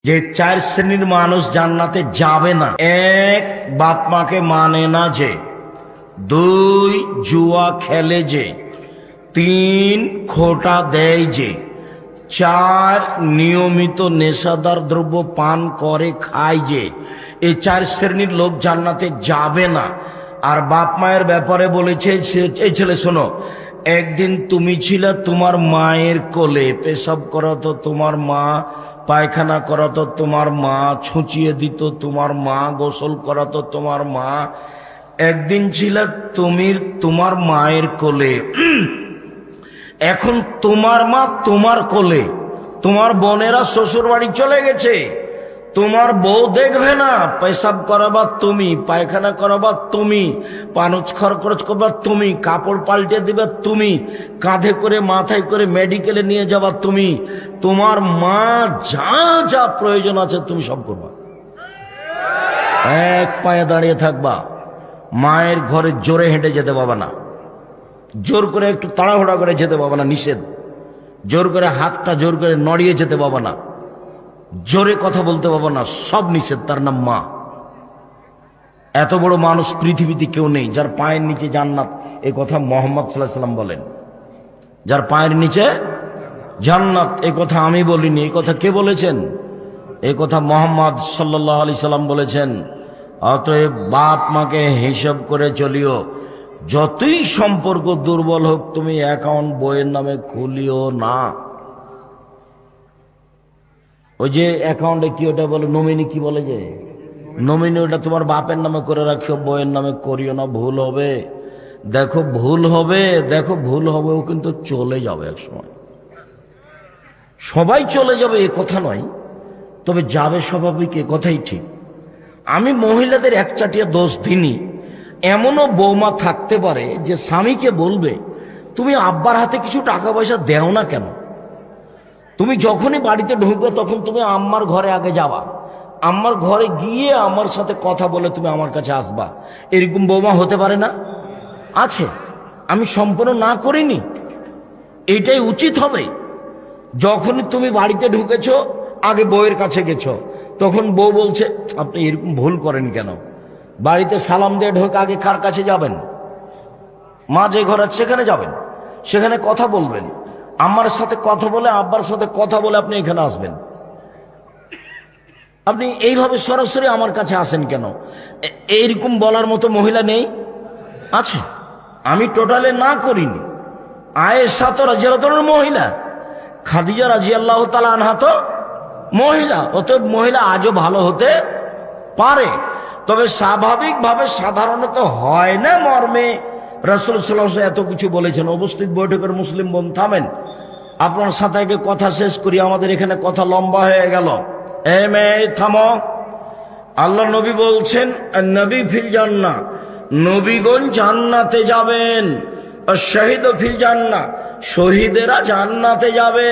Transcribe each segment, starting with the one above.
যে চার শ্রেণীর মানুষ জান্নাতে যাবে না। এক, বাপ মাকে মানে না যে। দুই, জুয়া খেলে যে। তিন, খোটা দেয় যে। চার, নিয়মিত নেশাদার দ্রব্য পান করে খায় যে। এই চার শ্রেণীর লোক জান্নাতে যাবে না। আর বাপ মায়ের ব্যাপারে বলেছে, এই ছেলে শোনো, একদিন তুমি ছিলে তোমার মায়ের কোলে, পেশাব করাতো তোমার মা, পায়খানা করাতো তোমার মা, ছুঁচিয়ে দিত তোমার মা, গোসল করাতো তোমার মা। একদিন ছিলে তুমি তোমার মায়ের কোলে, এখন তোমার মা তোমার কোলে, তোমার বোনেরা শ্বশুর বাড়ি চলে গেছে, তোমার বউ দেখবে না, পেশাব করাবা তুমি, পায়খানা করাবা তুমি, পানুচ খরচ করবা তুমি, কাপড় পাল্টে দিবে তুমি, কাঁধে করে মাথায় করে মেডিকেলে নিয়ে যাবা তুমি, তোমার মা যা যা প্রয়োজন আছে তুমি সব করবা। এক পায়ে দাঁড়িয়ে থাকবা, মায়ের ঘরে জোরে হেঁটে যেতে পাবা না, জোর করে একটু তাড়াহুড়া করে যেতে পাবা না, নিষেধ। জোর করে হাতটা জোর করে নড়িয়ে যেতে পাবা না, জোরে কথা বলতে পাবো না, সব নিষেধ। তার নাম মা। এত বড় মানুষ পৃথিবীতে কেউ নেই যার পায়ের নিচে জান্নাত, এই কথা মুহাম্মদ সাল্লাল্লাহু আলাইহি ওয়াসাল্লাম বলেন। যার পায়ের নিচে জান্নাত, এই কথা আমি বলিনি, এই কথা কে বলেছেন? এই কথা মুহাম্মদ সাল্লাল্লাহু আলাইহি সাল্লাম বলেছেন। অতএব বাপ মাকে হিসাব করে চলিও। যতই সম্পর্ক দুর্বল হোক, তুমি অ্যাকাউন্ট বইয়ের নামে খুলিও না। ওই যে অ্যাকাউন্টে কি ওটা বলে, নমিনি কি বলে, যে নমিনি, ওটা তোমার বাপের নামে করে রাখিও, বইয়ের নামে করিও না, ভুল হবে। দেখো ভুল হবে, দেখো ভুল হবে, ও কিন্তু চলে যাবে এক সময়। সবাই চলে যাবে এ কথা নয়, তবে যাবে স্বাভাবিক, এ কথাই ঠিক। আমি মহিলাদের একচাটিয়া দোষ দিনই। এমনও বৌমা থাকতে পারে যে স্বামীকে বলবে, তুমি আব্বার হাতে কিছু টাকা পয়সা দেও না কেন? তুমি যখনই বাড়িতে ঢুকবে তখন তুমি আম্মার ঘরে আগে যাবা, আম্মার ঘরে গিয়ে আমার সাথে কথা বলে তুমি আমার কাছে আসবা। এরকম বৌমা হতে পারে না? আছে। আমি সম্পূর্ণ না করিনি, এইটাই উচিত হবে। যখনই তুমি বাড়িতে ঢুকেছো, আগে বউয়ের কাছে গেছো, তখন বউ বলছে আপনি এরকম ভুল করেন কেন? বাড়িতে সালাম দিয়ে ঢোকে, আগে কার কাছে যাবেন? মা যে ঘর আছে সেখানে যাবেন, সেখানে কথা বলবেন, আমার সাথে কথা বলে, আব্বার সাথে কথা বলে আপনি এখানে আসবেন। আপনি এইভাবে সরাসরি আমার কাছে আসেন কেন? এইরকম বলার মতো মহিলা নেই? আছে। আমি টোটালে না করিনি। আয়েশা তো রাদিয়াল্লাহু মহিলা, খাদিজা রাদিয়াল্লাহু তাআলা আনহা তো মহিলা। অতএব মহিলা আজও ভালো হতে পারে, তবে স্বাভাবিকভাবে সাধারণত হয় না মর্মে রাসূল সাল্লাল্লাহু আলাইহি ওয়াসাল্লাম এত কিছু বলেছেন। উপস্থিত বৈঠকের মুসলিম বোন থামেন, আপনার সাথে আগে কথা শেষ করি, আমাদের এখানে কথা লম্বা হয়ে গেল। মেয়ে থামো। আল্লাহ নবী বলছেন, নবী ফিল জান্নাহ, নবীগণ জান্নাতে যাবেন। শহীদ ফিল জান্নাহ, শহীদেরা জান্নাতে যাবে।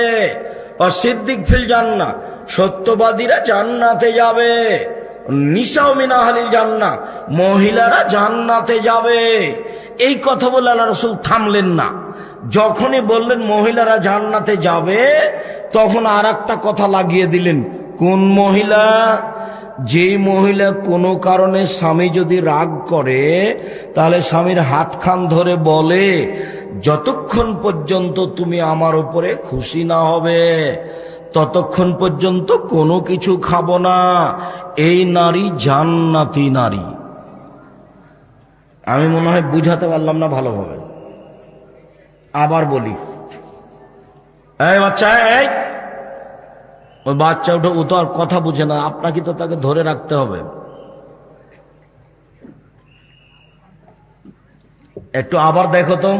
সিদ্দিক ফিল জান্নাহ, সত্যবাদীরা জান্নাতে যাবে। নিসা মিন আহলিল জান্নাহ, মহিলারা জান্নাতে যাবে। এই কথা বলে আল্লাহ রাসূল থামলেন না। যখনই বললেন মহিলারা জান্নাতে যাবে, তখন আর একটা কথা লাগিয়ে দিলেন। কোন মহিলা? যেই মহিলা কোনো কারণে স্বামী যদি রাগ করে, তাহলে স্বামীর হাত খান ধরে বলে, যতক্ষণ পর্যন্ত তুমি আমার উপরে খুশি না হবে ততক্ষণ পর্যন্ত কোনো কিছু খাবো না। এই নারী জান্নাতি নারী। আমি মনে হয় বুঝাতে পারলাম না ভালোভাবে, আবার বলি। এই বাচ্চা, এই ওই বাচ্চা উঠে, ও তো আর কথা বুঝে না, আপনাকে তো তাকে ধরে রাখতে হবে। একটু আবার দেখো তো।